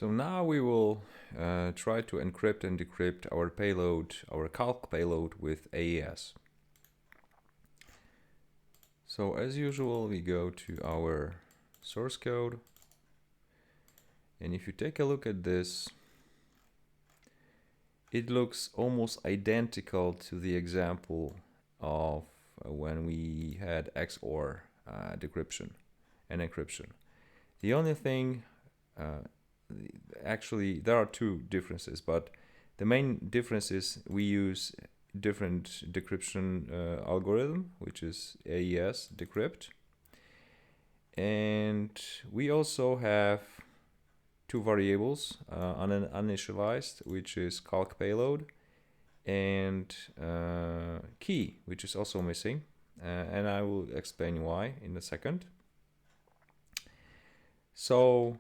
So now we will try to encrypt and decrypt our payload, our calc payload with AES. So as usual, we go to our source code. And if you take a look at this, it looks almost identical to the example of when we had XOR decryption and encryption. The only thing, actually there are two differences, but the main difference is we use different decryption algorithm, which is AES decrypt, and we also have two variables uninitialized, which is calc payload, and key, which is also missing, and I will explain why in a second. So,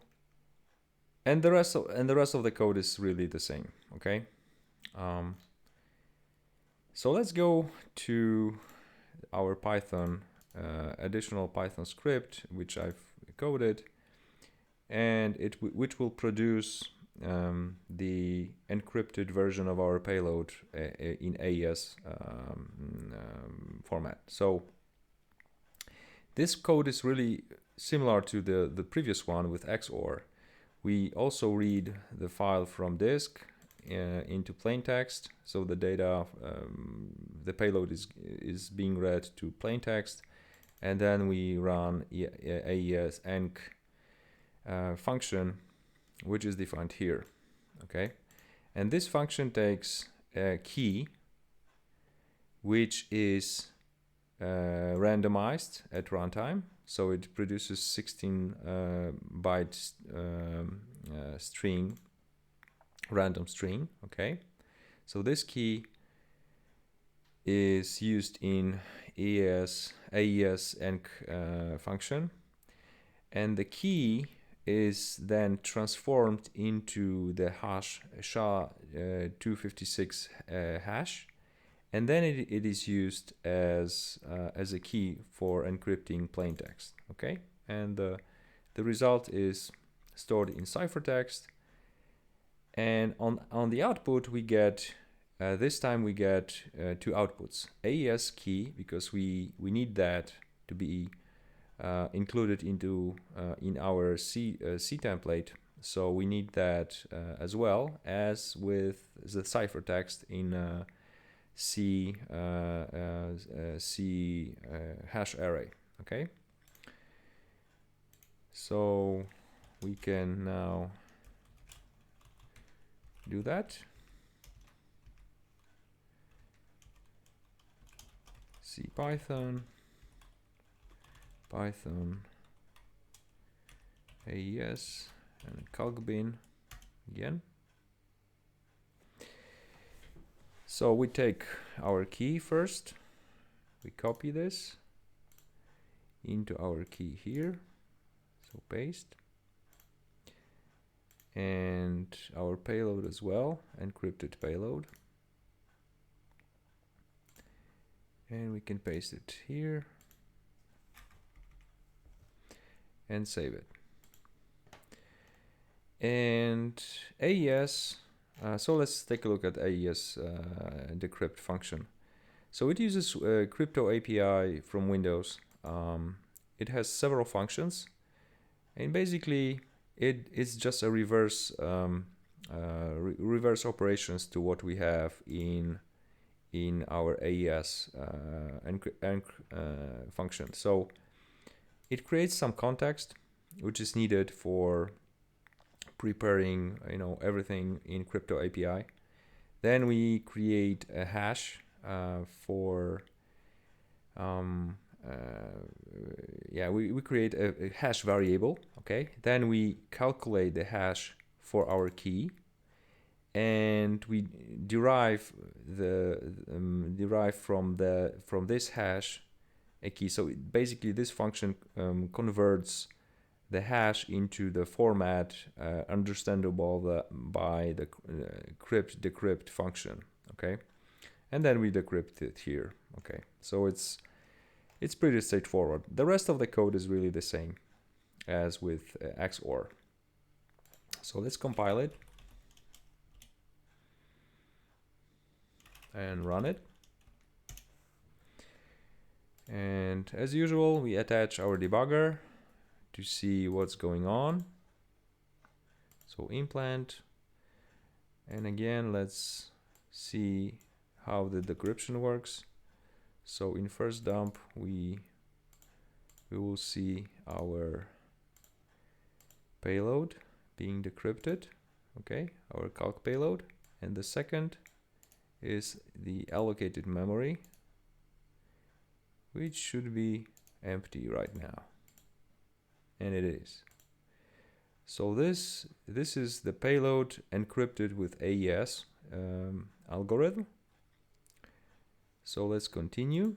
and the rest of the code is really the same. Okay. So let's go to our Python, additional Python script which I've coded, and which will produce the encrypted version of our payload in AES format. So this code is really similar to the previous one with XOR. We also read the file from disk into plain text, so the data, the payload is being read to plain text, and then we run AES enc function, which is defined here. Okay, and this function takes a key which is randomized at runtime, so it produces 16 byte string, random string. Okay, so this key is used in AES enc function, and the key is then transformed into the hash SHA-256 hash, and then it is used as a key for encrypting plain text. Okay, and the result is stored in ciphertext, and on the output we get this time we get two outputs: AES key, because we need that to be included into in our C template, so we need that as well as with the ciphertext in C hash array. Okay, so we can now do that. C Python AES and calcbin again. So we take our key first, we copy this into our key here, so paste, and our payload as well, encrypted payload, and we can paste it here and save it. And AES, so let's take a look at AES decrypt function. So it uses crypto API from Windows. It has several functions, and basically it's just a reverse operations to what we have in our AES function. So it creates some context which is needed for preparing, everything in crypto API. Then we create a hash for we create a hash variable. Okay, then we calculate the hash for our key, and we derive from this hash a key. So basically this function converts the hash into the format understandable by the decrypt function. Okay, and then we decrypt it here. Okay, so it's pretty straightforward. The rest of the code is really the same as with XOR. So let's compile it and run it. And as usual, we attach our debugger to see what's going on. So implant, and again, let's see how the decryption works. So in first dump, we will see our payload being decrypted, okay, our calc payload. And the second is the allocated memory, which should be empty right now, and it is. So this is the payload encrypted with AES algorithm. So let's continue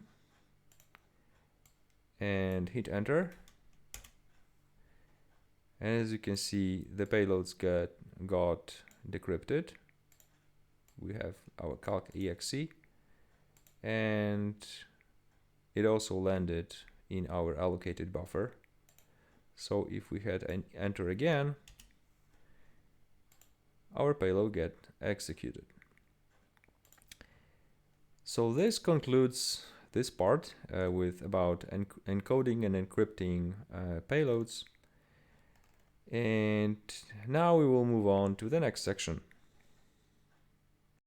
and hit enter. And as you can see, the payloads got decrypted. We have our calc exe, and it also landed in our allocated buffer. So if we hit enter again, our payload get executed. So this concludes this part with about encoding and encrypting payloads. And now we will move on to the next section.